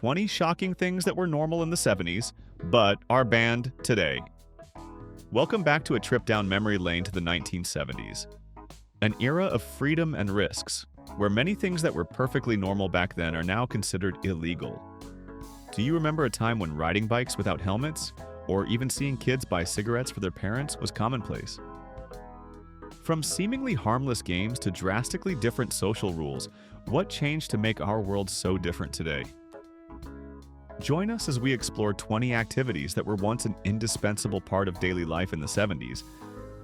20 shocking things that were normal in the 70s, but are banned today. Welcome back to a trip down memory lane to the 1970s. An era of freedom and risks, where many things that were perfectly normal back then are now considered illegal. Do you remember a time when riding bikes without helmets, or even seeing kids buy cigarettes for their parents, was commonplace? From seemingly harmless games to drastically different social rules, what changed to make our world so different today? Join us as we explore 20 activities that were once an indispensable part of daily life in the 70s,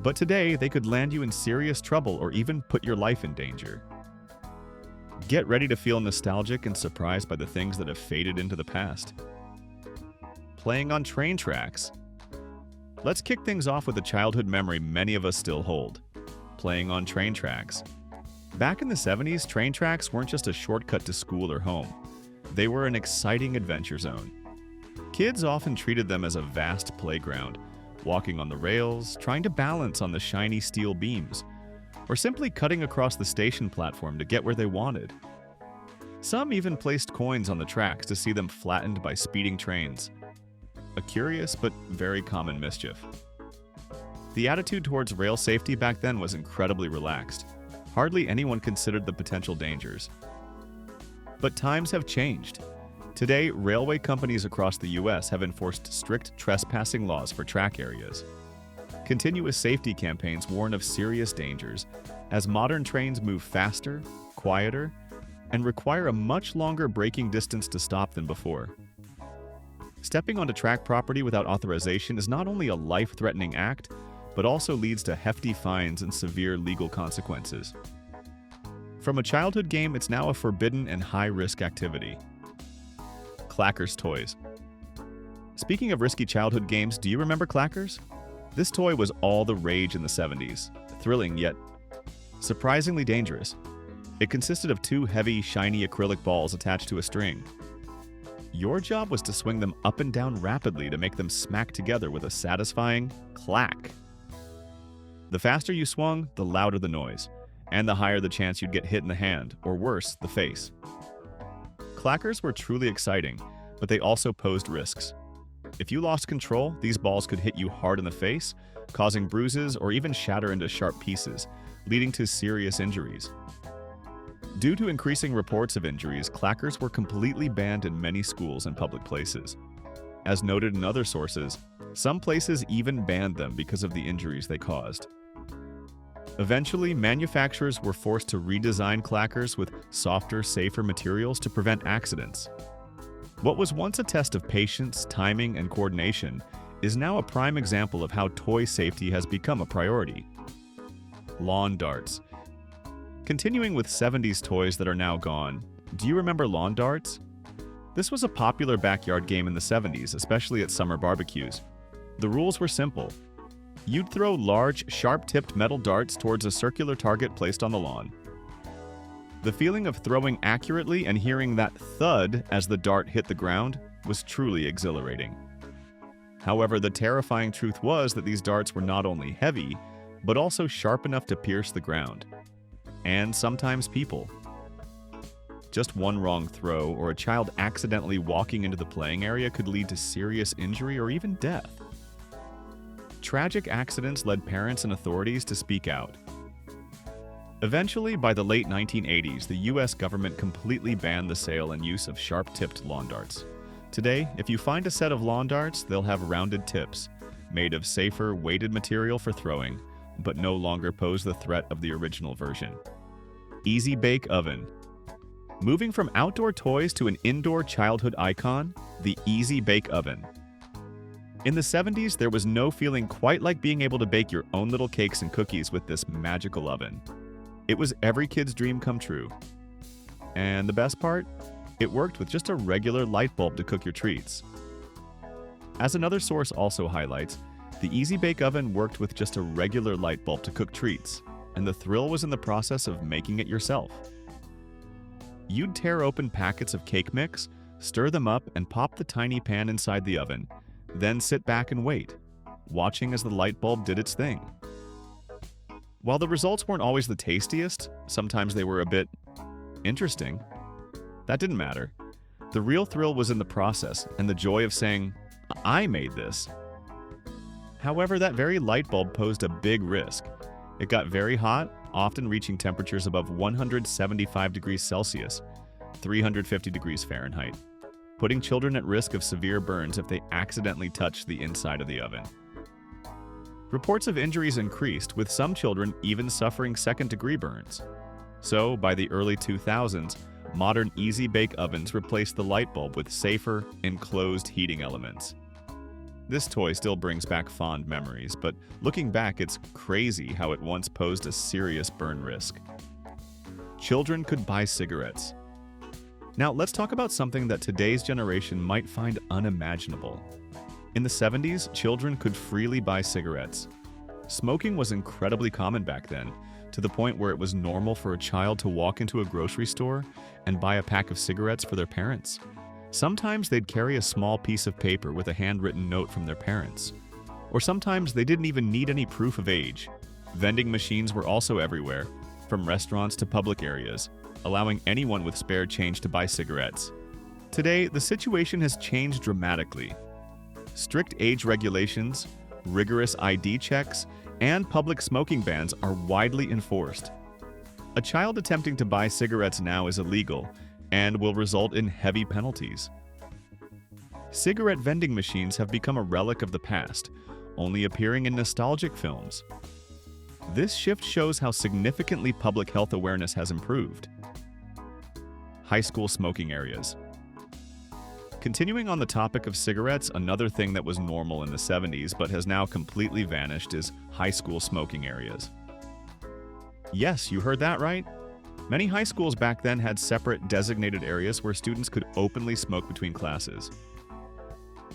but today they could land you in serious trouble or even put your life in danger. Get ready to feel nostalgic and surprised by the things that have faded into the past. Playing on train tracks. Let's kick things off with a childhood memory many of us still hold: playing on train tracks. Back in the 70s, train tracks weren't just a shortcut to school or home. They were an exciting adventure zone. Kids often treated them as a vast playground, walking on the rails, trying to balance on the shiny steel beams, or simply cutting across the station platform to get where they wanted. Some even placed coins on the tracks to see them flattened by speeding trains. A curious but very common mischief. The attitude towards rail safety back then was incredibly relaxed. Hardly anyone considered the potential dangers. But times have changed. Today, railway companies across the US have enforced strict trespassing laws for track areas. Continuous safety campaigns warn of serious dangers, as modern trains move faster, quieter, and require a much longer braking distance to stop than before. Stepping onto track property without authorization is not only a life-threatening act, but also leads to hefty fines and severe legal consequences. From a childhood game, it's now a forbidden and high-risk activity. Clackers Toys. Speaking of risky childhood games, do you remember Clackers? This toy was all the rage in the 70s, thrilling yet surprisingly dangerous. It consisted of two heavy, shiny acrylic balls attached to a string. Your job was to swing them up and down rapidly to make them smack together with a satisfying clack. The faster you swung, the louder the noise, and the higher the chance you'd get hit in the hand, or worse, the face. Clackers were truly exciting, but they also posed risks. If you lost control, these balls could hit you hard in the face, causing bruises or even shatter into sharp pieces, leading to serious injuries. Due to increasing reports of injuries, clackers were completely banned in many schools and public places. As noted in other sources, some places even banned them because of the injuries they caused. Eventually, manufacturers were forced to redesign clackers with softer, safer materials to prevent accidents. What was once a test of patience, timing, and coordination is now a prime example of how toy safety has become a priority. Lawn darts. Continuing with 70s toys that are now gone, do you remember lawn darts? This was a popular backyard game in the 70s, especially at summer barbecues. The rules were simple. You'd throw large, sharp-tipped metal darts towards a circular target placed on the lawn. The feeling of throwing accurately and hearing that thud as the dart hit the ground was truly exhilarating. However, the terrifying truth was that these darts were not only heavy, but also sharp enough to pierce the ground. And sometimes people. Just one wrong throw or a child accidentally walking into the playing area could lead to serious injury or even death. Tragic accidents led parents and authorities to speak out. Eventually, by the late 1980s, the US government completely banned the sale and use of sharp-tipped lawn darts. Today, if you find a set of lawn darts, they'll have rounded tips, made of safer, weighted material for throwing, but no longer pose the threat of the original version. Easy Bake Oven. Moving from outdoor toys to an indoor childhood icon, the Easy Bake Oven. In the 70s, there was no feeling quite like being able to bake your own little cakes and cookies with this magical oven. It was every kid's dream come true. And the best part? It worked with just a regular light bulb to cook your treats. As another source also highlights, the Easy Bake Oven worked with just a regular light bulb to cook treats, and the thrill was in the process of making it yourself. You'd tear open packets of cake mix, stir them up, and pop the tiny pan inside the oven, then sit back and wait, watching as the light bulb did its thing. While the results weren't always the tastiest, sometimes they were a bit interesting. That didn't matter. The real thrill was in the process and the joy of saying, "I made this." However, that very light bulb posed a big risk. It got very hot, often reaching temperatures above 175 degrees Celsius, 350 degrees Fahrenheit, putting children at risk of severe burns if they accidentally touched the inside of the oven. Reports of injuries increased, with some children even suffering second-degree burns. So, by the early 2000s, modern easy bake ovens replaced the light bulb with safer, enclosed heating elements. This toy still brings back fond memories, but looking back, it's crazy how it once posed a serious burn risk. Children could buy cigarettes. Now, let's talk about something that today's generation might find unimaginable. In the 70s, children could freely buy cigarettes. Smoking was incredibly common back then, to the point where it was normal for a child to walk into a grocery store and buy a pack of cigarettes for their parents. Sometimes they'd carry a small piece of paper with a handwritten note from their parents. Or sometimes they didn't even need any proof of age. Vending machines were also everywhere, from restaurants to public areas, allowing anyone with spare change to buy cigarettes. Today, the situation has changed dramatically. Strict age regulations, rigorous ID checks, and public smoking bans are widely enforced. A child attempting to buy cigarettes now is illegal and will result in heavy penalties. Cigarette vending machines have become a relic of the past, only appearing in nostalgic films. This shift shows how significantly public health awareness has improved. High school smoking areas. Continuing on the topic of cigarettes, another thing that was normal in the 70s but has now completely vanished is high school smoking areas. Yes, you heard that right. Many high schools back then had separate designated areas where students could openly smoke between classes.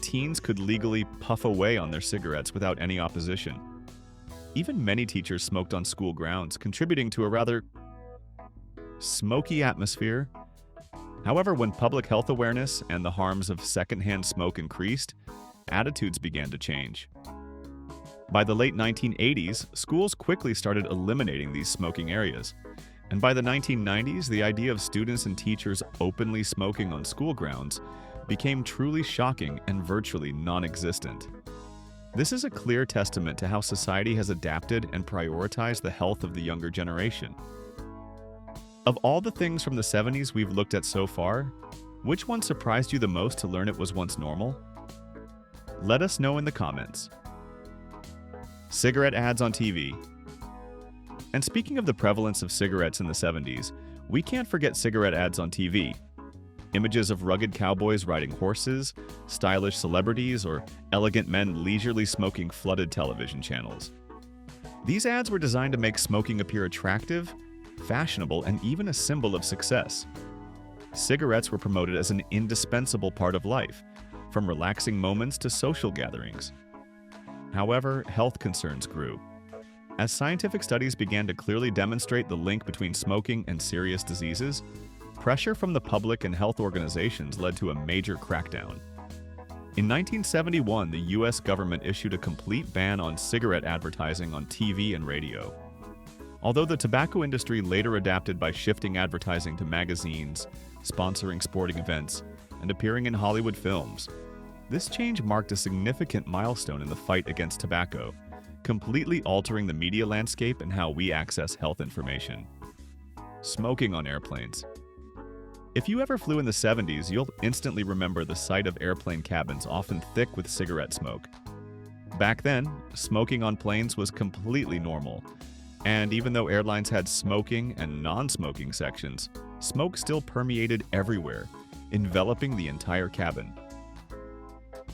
Teens could legally puff away on their cigarettes without any opposition. Even many teachers smoked on school grounds, contributing to a rather smoky atmosphere. However, when public health awareness and the harms of secondhand smoke increased, attitudes began to change. By the late 1980s, schools quickly started eliminating these smoking areas. And by the 1990s, the idea of students and teachers openly smoking on school grounds became truly shocking and virtually non-existent. This is a clear testament to how society has adapted and prioritized the health of the younger generation. Of all the things from the 70s we've looked at so far, which one surprised you the most to learn it was once normal? Let us know in the comments. Cigarette ads on TV. And speaking of the prevalence of cigarettes in the 70s, we can't forget cigarette ads on TV. Images of rugged cowboys riding horses, stylish celebrities, or elegant men leisurely smoking flooded television channels. These ads were designed to make smoking appear attractive, fashionable, and even a symbol of success. Cigarettes were promoted as an indispensable part of life, from relaxing moments to social gatherings. However, health concerns grew. As scientific studies began to clearly demonstrate the link between smoking and serious diseases, pressure from the public and health organizations led to a major crackdown. In 1971, the U.S. government issued a complete ban on cigarette advertising on TV and radio. Although the tobacco industry later adapted by shifting advertising to magazines, sponsoring sporting events, and appearing in Hollywood films, this change marked a significant milestone in the fight against tobacco, completely altering the media landscape and how we access health information. Smoking on airplanes. If you ever flew in the 70s, you'll instantly remember the sight of airplane cabins often thick with cigarette smoke. Back then, smoking on planes was completely normal, and even though airlines had smoking and non-smoking sections, smoke still permeated everywhere, enveloping the entire cabin.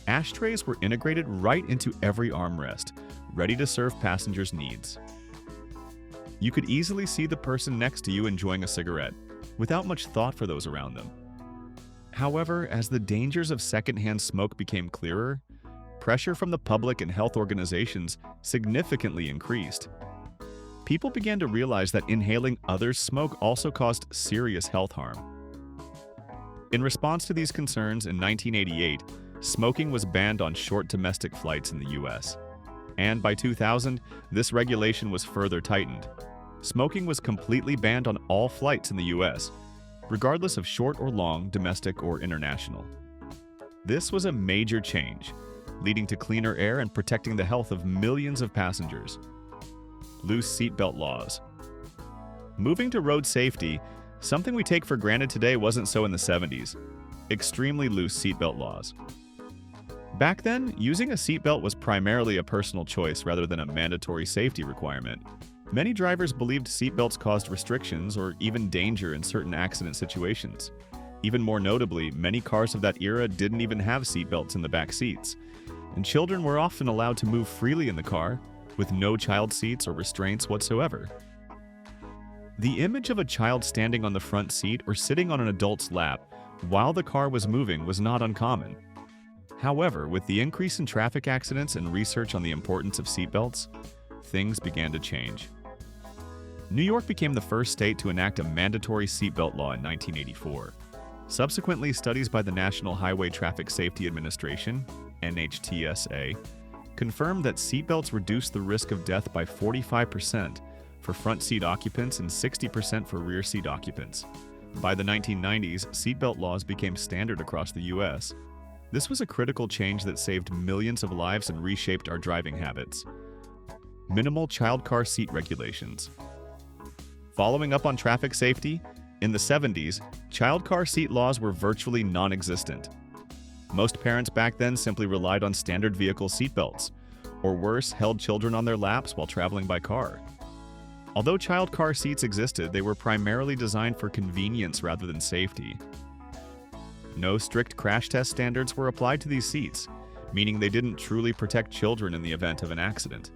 Ashtrays were integrated right into every armrest, ready to serve passengers' needs. You could easily see the person next to you enjoying a cigarette, without much thought for those around them. However, as the dangers of secondhand smoke became clearer, pressure from the public and health organizations significantly increased. People began to realize that inhaling others' smoke also caused serious health harm. In response to these concerns, in 1988, smoking was banned on short domestic flights in the U.S. And by 2000, this regulation was further tightened. Smoking was completely banned on all flights in the U.S., regardless of short or long, domestic or international. This was a major change, leading to cleaner air and protecting the health of millions of passengers. Loose seatbelt laws. Moving to road safety, something we take for granted today wasn't so in the 70s. Extremely loose seatbelt laws. Back then, using a seatbelt was primarily a personal choice rather than a mandatory safety requirement. Many drivers believed seatbelts caused restrictions or even danger in certain accident situations. Even more notably, many cars of that era didn't even have seatbelts in the back seats, and children were often allowed to move freely in the car, with no child seats or restraints whatsoever. The image of a child standing on the front seat or sitting on an adult's lap while the car was moving was not uncommon. However, with the increase in traffic accidents and research on the importance of seatbelts, things began to change. New York became the first state to enact a mandatory seatbelt law in 1984. Subsequently, studies by the National Highway Traffic Safety Administration, NHTSA, confirmed that seatbelts reduced the risk of death by 45% for front seat occupants and 60% for rear seat occupants. By the 1990s, seatbelt laws became standard across the U.S. This was a critical change that saved millions of lives and reshaped our driving habits. Minimal child car seat regulations. Following up on traffic safety, in the 70s, child car seat laws were virtually non-existent. Most parents back then simply relied on standard vehicle seatbelts, or worse, held children on their laps while traveling by car. Although child car seats existed, they were primarily designed for convenience rather than safety. No strict crash test standards were applied to these seats, meaning they didn't truly protect children in the event of an accident.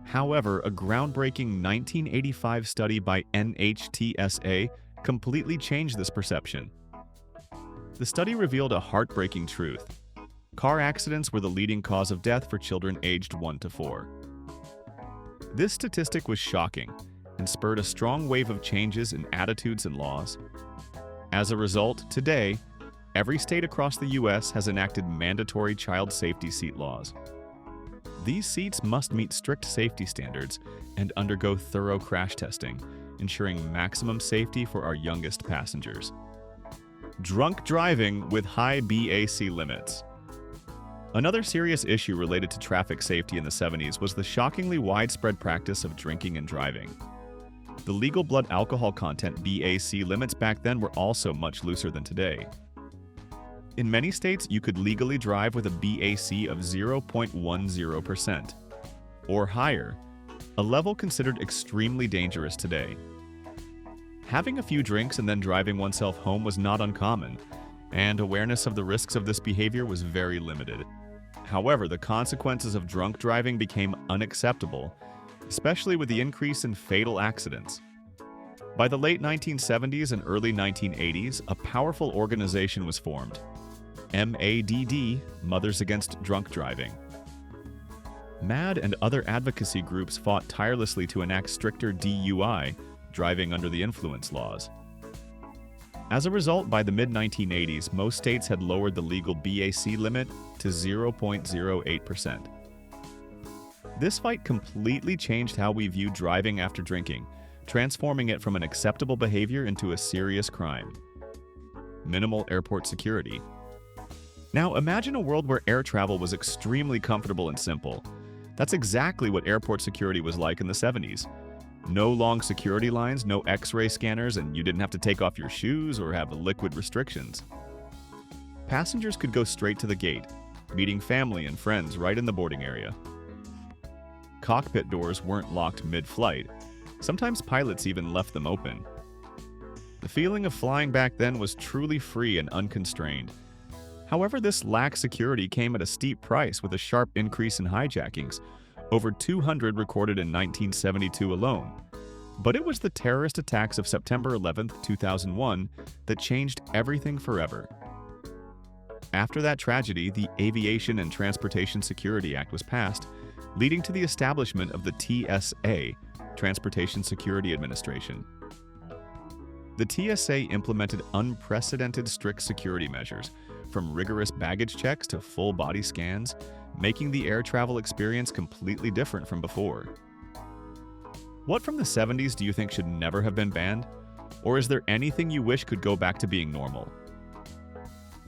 However, a groundbreaking 1985 study by NHTSA completely changed this perception. The study revealed a heartbreaking truth. Car accidents were the leading cause of death for children aged 1 to 4. This statistic was shocking and spurred a strong wave of changes in attitudes and laws. As a result, today, every state across the U.S. has enacted mandatory child safety seat laws. These seats must meet strict safety standards and undergo thorough crash testing, ensuring maximum safety for our youngest passengers. Drunk driving with high BAC limits. Another serious issue related to traffic safety in the 70s was the shockingly widespread practice of drinking and driving. The legal blood alcohol content BAC limits back then were also much looser than today. In many states, you could legally drive with a BAC of 0.10% or higher, a level considered extremely dangerous today. Having a few drinks and then driving oneself home was not uncommon, and awareness of the risks of this behavior was very limited. However, the consequences of drunk driving became unacceptable, especially with the increase in fatal accidents. By the late 1970s and early 1980s, a powerful organization was formed. MADD, Mothers Against Drunk Driving. MAD and other advocacy groups fought tirelessly to enact stricter DUI, driving under the influence laws. As a result, by the mid-1980s, most states had lowered the legal BAC limit to 0.08%. This fight completely changed how we view driving after drinking, transforming it from an acceptable behavior into a serious crime. Minimal airport security. Now, imagine a world where air travel was extremely comfortable and simple. That's exactly what airport security was like in the 70s. No long security lines, no X-ray scanners, and you didn't have to take off your shoes or have liquid restrictions. Passengers could go straight to the gate, meeting family and friends right in the boarding area. Cockpit doors weren't locked mid-flight. Sometimes pilots even left them open. The feeling of flying back then was truly free and unconstrained. However, this lax security came at a steep price with a sharp increase in hijackings, over 200 recorded in 1972 alone. But it was the terrorist attacks of September 11, 2001 that changed everything forever. After that tragedy, the Aviation and Transportation Security Act was passed, leading to the establishment of the TSA, Transportation Security Administration. The TSA implemented unprecedented strict security measures, from rigorous baggage checks to full body scans, making the air travel experience completely different from before. What from the 70s do you think should never have been banned? Or is there anything you wish could go back to being normal?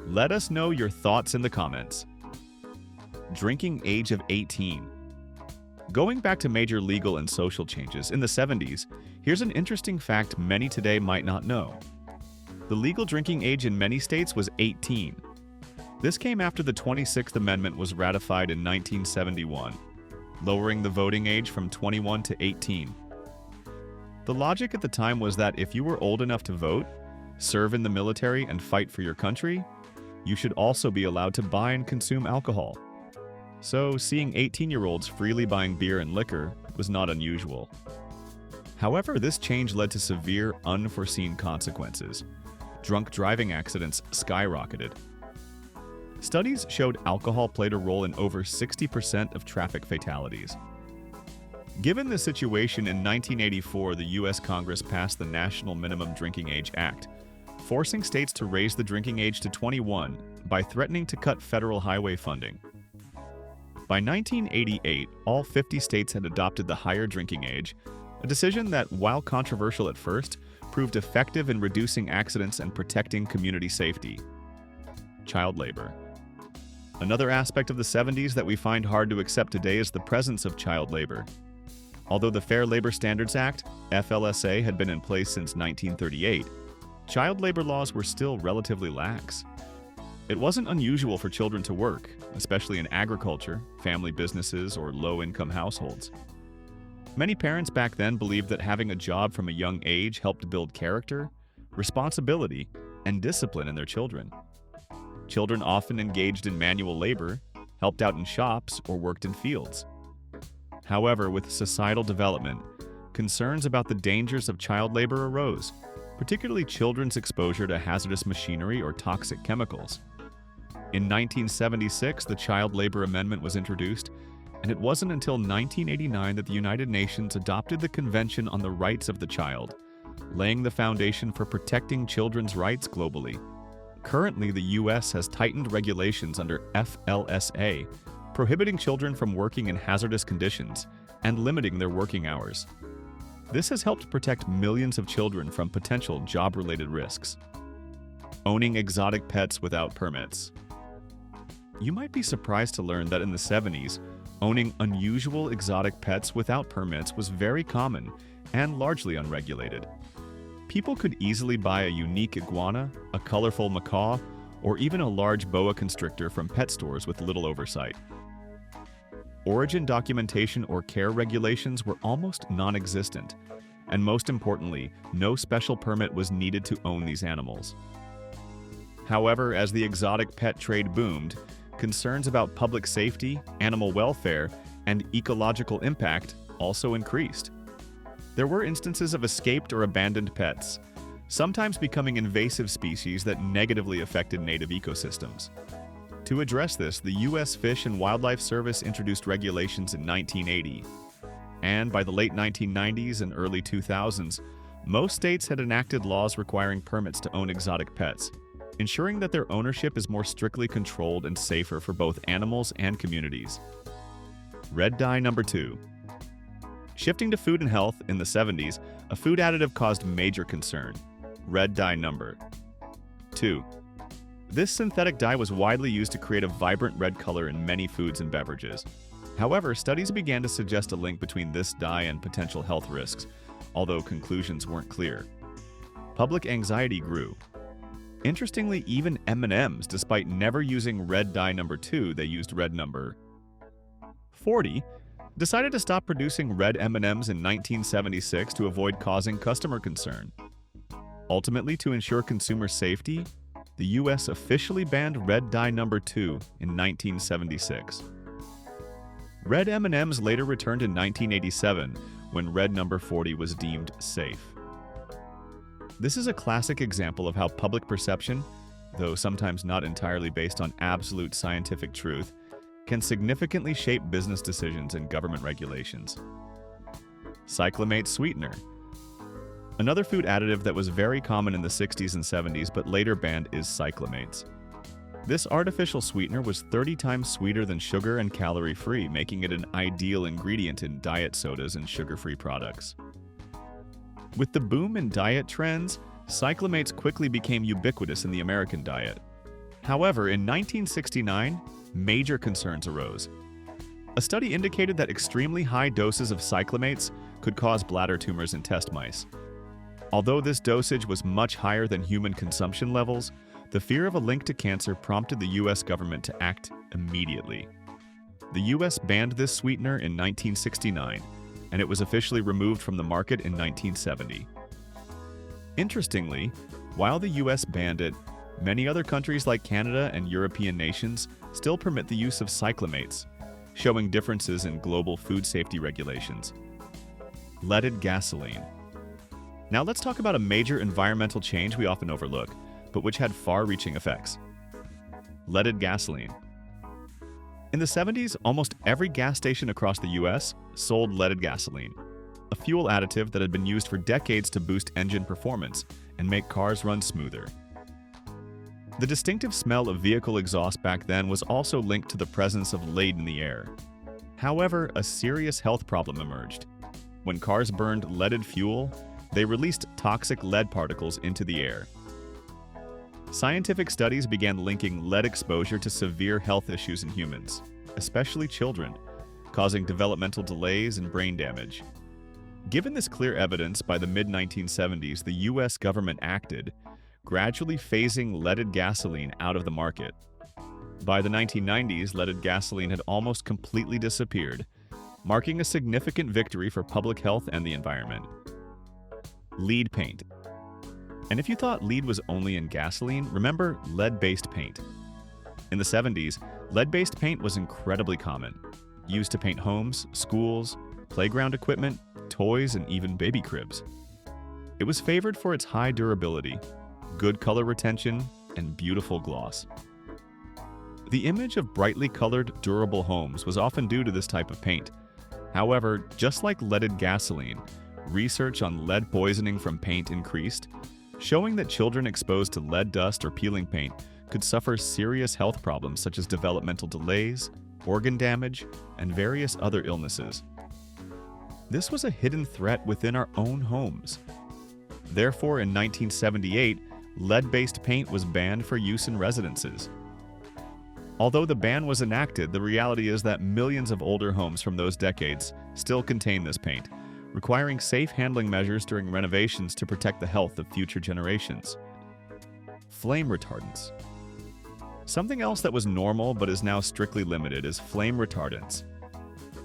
Let us know your thoughts in the comments. Drinking age of 18. Going back to major legal and social changes in the 70s, here's an interesting fact many today might not know. The legal drinking age in many states was 18. This came after the 26th Amendment was ratified in 1971, lowering the voting age from 21 to 18. The logic at the time was that if you were old enough to vote, serve in the military, and fight for your country, you should also be allowed to buy and consume alcohol. So, seeing 18-year-olds freely buying beer and liquor was not unusual. However, this change led to severe, unforeseen consequences. Drunk driving accidents skyrocketed. Studies showed alcohol played a role in over 60% of traffic fatalities. Given the situation, in 1984, the U.S. Congress passed the National Minimum Drinking Age Act, forcing states to raise the drinking age to 21 by threatening to cut federal highway funding. By 1988, all 50 states had adopted the higher drinking age, a decision that, while controversial at first, proved effective in reducing accidents and protecting community safety. Child labor. Another aspect of the 70s that we find hard to accept today is the presence of child labor. Although the Fair Labor Standards Act, FLSA, had been in place since 1938, child labor laws were still relatively lax. It wasn't unusual for children to work, especially in agriculture, family businesses, or low-income households. Many parents back then believed that having a job from a young age helped build character, responsibility, and discipline in their children. Children often engaged in manual labor, helped out in shops, or worked in fields. However, with societal development, concerns about the dangers of child labor arose, particularly children's exposure to hazardous machinery or toxic chemicals. In 1976, the Child Labor Amendment was introduced, and it wasn't until 1989 that the United Nations adopted the Convention on the Rights of the Child, laying the foundation for protecting children's rights globally. Currently, the U.S. has tightened regulations under FLSA, prohibiting children from working in hazardous conditions and limiting their working hours. This has helped protect millions of children from potential job-related risks. Owning exotic pets without permits. You might be surprised to learn that in the 70s, owning unusual exotic pets without permits was very common and largely unregulated. People could easily buy a unique iguana, a colorful macaw, or even a large boa constrictor from pet stores with little oversight. Origin documentation or care regulations were almost non-existent, and most importantly, no special permit was needed to own these animals. However, as the exotic pet trade boomed, concerns about public safety, animal welfare, and ecological impact also increased. There were instances of escaped or abandoned pets, sometimes becoming invasive species that negatively affected native ecosystems. To address this, the U.S. Fish and Wildlife Service introduced regulations in 1980, and by the late 1990s and early 2000s, most states had enacted laws requiring permits to own exotic pets, ensuring that their ownership is more strictly controlled and safer for both animals and communities. Red dye number 2. Shifting to food and health, in the 70s, a food additive caused major concern: red dye number 2. This synthetic dye was widely used to create a vibrant red color in many foods and beverages. However, studies began to suggest a link between this dye and potential health risks, although conclusions weren't clear. Public anxiety grew. Interestingly, even M&Ms, despite never using red dye number 2, they used red number 40, decided to stop producing red M&Ms in 1976 to avoid causing customer concern. Ultimately, to ensure consumer safety, the U.S. officially banned red dye number 2 in 1976. Red M&Ms later returned in 1987, when red number 40 was deemed safe. This is a classic example of how public perception, though sometimes not entirely based on absolute scientific truth, can significantly shape business decisions and government regulations. Cyclamate sweetener. Another food additive that was very common in the 60s and 70s but later banned is cyclamates. This artificial sweetener was 30 times sweeter than sugar and calorie-free, making it an ideal ingredient in diet sodas and sugar-free products. With the boom in diet trends, cyclamates quickly became ubiquitous in the American diet. However, in 1969, major concerns arose. A study indicated that extremely high doses of cyclamates could cause bladder tumors in test mice. Although this dosage was much higher than human consumption levels, the fear of a link to cancer prompted the U.S. government to act immediately. The U.S. banned this sweetener in 1969, and it was officially removed from the market in 1970. Interestingly, while the U.S. banned it, many other countries like Canada and European nations still permit the use of cyclamates, showing differences in global food safety regulations. Leaded gasoline. Now let's talk about a major environmental change we often overlook, but which had far-reaching effects. Leaded gasoline. In the 70s, almost every gas station across the US sold leaded gasoline, a fuel additive that had been used for decades to boost engine performance and make cars run smoother. The distinctive smell of vehicle exhaust back then was also linked to the presence of lead in the air. However, a serious health problem emerged. When cars burned leaded fuel, they released toxic lead particles into the air. Scientific studies began linking lead exposure to severe health issues in humans, especially children, causing developmental delays and brain damage. Given this clear evidence, by the mid-1970s, the U.S. government acted, gradually phasing leaded gasoline out of the market. By the 1990s, leaded gasoline had almost completely disappeared, marking a significant victory for public health and the environment. Lead paint. And if you thought lead was only in gasoline, remember lead-based paint. In the 70s, lead-based paint was incredibly common, used to paint homes, schools, playground equipment, toys, and even baby cribs. It was favored for its high durability, good color retention, and beautiful gloss. The image of brightly colored, durable homes was often due to this type of paint. However, just like leaded gasoline, research on lead poisoning from paint increased, showing that children exposed to lead dust or peeling paint could suffer serious health problems such as developmental delays, organ damage, and various other illnesses. This was a hidden threat within our own homes. Therefore, in 1978, lead-based paint was banned for use in residences. Although the ban was enacted, the reality is that millions of older homes from those decades still contain this paint, requiring safe handling measures during renovations to protect the health of future generations. Flame retardants. Something else that was normal but is now strictly limited is flame retardants.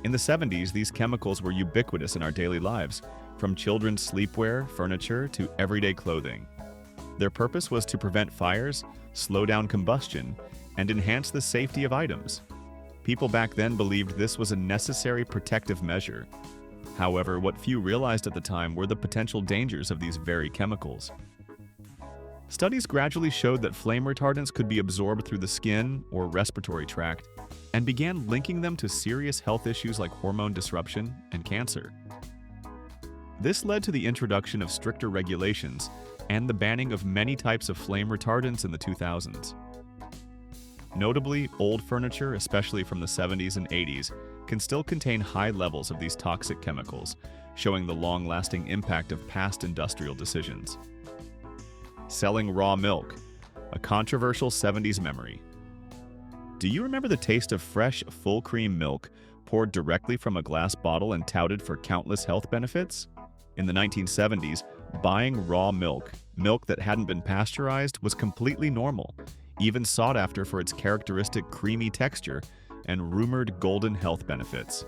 In the 70s, these chemicals were ubiquitous in our daily lives, from children's sleepwear, furniture, to everyday clothing. Their purpose was to prevent fires, slow down combustion, and enhance the safety of items. People back then believed this was a necessary protective measure. However, what few realized at the time were the potential dangers of these very chemicals. Studies gradually showed that flame retardants could be absorbed through the skin or respiratory tract, and began linking them to serious health issues like hormone disruption and cancer. This led to the introduction of stricter regulations and the banning of many types of flame retardants in the 2000s. Notably, old furniture, especially from the 70s and 80s, can still contain high levels of these toxic chemicals, showing the long-lasting impact of past industrial decisions. Selling raw milk, a controversial 70s memory. Do you remember the taste of fresh, full-cream milk poured directly from a glass bottle and touted for countless health benefits? In the 1970s, buying raw milk that hadn't been pasteurized, was completely normal, even sought after for its characteristic creamy texture and rumored golden health benefits.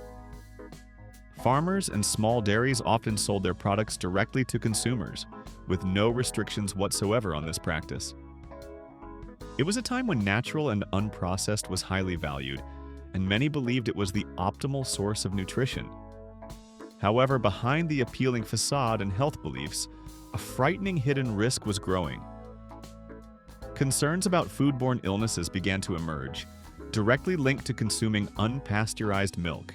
Farmers and small dairies often sold their products directly to consumers, with no restrictions whatsoever on this practice. It was a time when natural and unprocessed was highly valued, and many believed it was the optimal source of nutrition. However, behind the appealing facade and health beliefs, a frightening hidden risk was growing. Concerns about foodborne illnesses began to emerge, directly linked to consuming unpasteurized milk.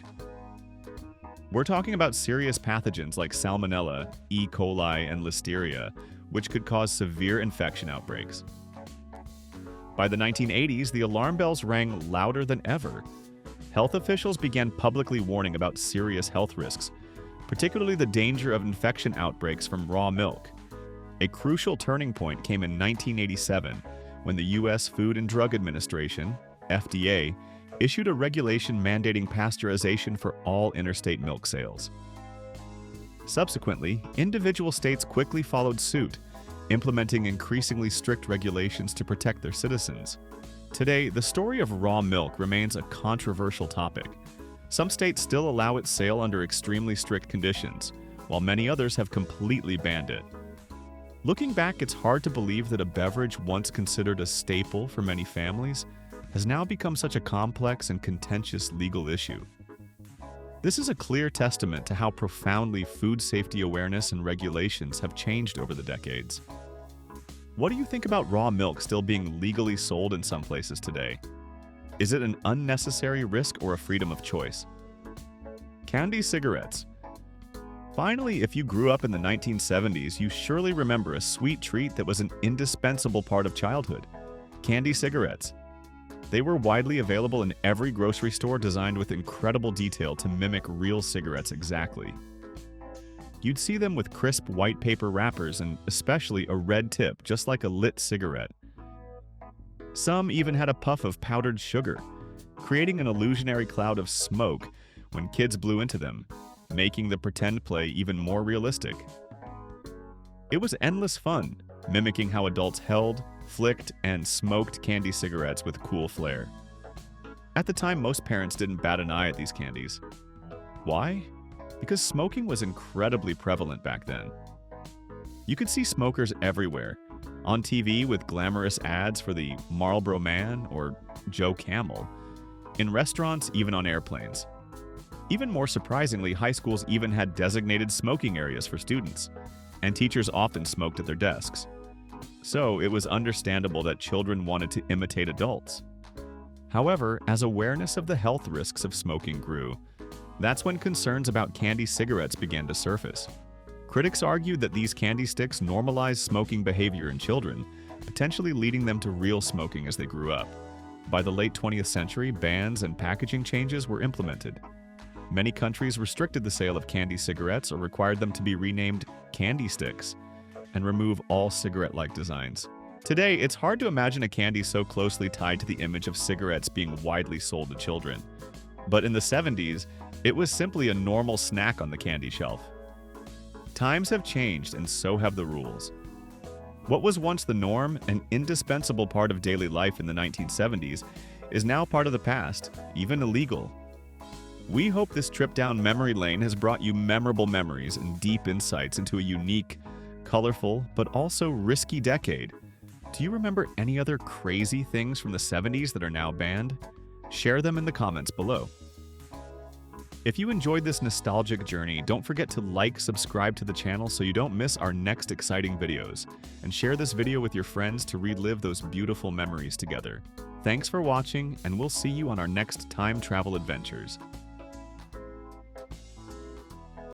We're talking about serious pathogens like Salmonella, E. coli, and Listeria, which could cause severe infection outbreaks. By the 1980s, the alarm bells rang louder than ever. Health officials began publicly warning about serious health risks, particularly the danger of infection outbreaks from raw milk. A crucial turning point came in 1987 when the U.S. Food and Drug Administration, FDA, issued a regulation mandating pasteurization for all interstate milk sales. Subsequently, individual states quickly followed suit, implementing increasingly strict regulations to protect their citizens. Today, the story of raw milk remains a controversial topic. Some states still allow its sale under extremely strict conditions, while many others have completely banned it. Looking back, it's hard to believe that a beverage once considered a staple for many families has now become such a complex and contentious legal issue. This is a clear testament to how profoundly food safety awareness and regulations have changed over the decades. What do you think about raw milk still being legally sold in some places today? Is it an unnecessary risk or a freedom of choice? Candy cigarettes. Finally, if you grew up in the 1970s, you surely remember a sweet treat that was an indispensable part of childhood: candy cigarettes. They were widely available in every grocery store, designed with incredible detail to mimic real cigarettes exactly. You'd see them with crisp white paper wrappers and especially a red tip, just like a lit cigarette. Some even had a puff of powdered sugar, creating an illusionary cloud of smoke when kids blew into them, making the pretend play even more realistic. It was endless fun, mimicking how adults held, flicked, and smoked candy cigarettes with cool flair. At the time, most parents didn't bat an eye at these candies. Why? Because smoking was incredibly prevalent back then. You could see smokers everywhere, on TV with glamorous ads for the Marlboro Man or Joe Camel, in restaurants, even on airplanes. Even more surprisingly, high schools even had designated smoking areas for students, and teachers often smoked at their desks. So it was understandable that children wanted to imitate adults. However, as awareness of the health risks of smoking grew, that's when concerns about candy cigarettes began to surface. Critics argued that these candy sticks normalized smoking behavior in children, potentially leading them to real smoking as they grew up. By the late 20th century, bans and packaging changes were implemented. Many countries restricted the sale of candy cigarettes or required them to be renamed candy sticks and remove all cigarette-like designs. Today, it's hard to imagine a candy so closely tied to the image of cigarettes being widely sold to children. But in the 70s, it was simply a normal snack on the candy shelf. Times have changed, and so have the rules. What was once the norm, an indispensable part of daily life in the 1970s, is now part of the past, even illegal. We hope this trip down memory lane has brought you memorable memories and deep insights into a unique, colorful, but also risky decade. Do you remember any other crazy things from the 70s that are now banned? Share them in the comments below. If you enjoyed this nostalgic journey, don't forget to like, subscribe to the channel so you don't miss our next exciting videos, and share this video with your friends to relive those beautiful memories together. Thanks for watching, and we'll see you on our next time travel adventures.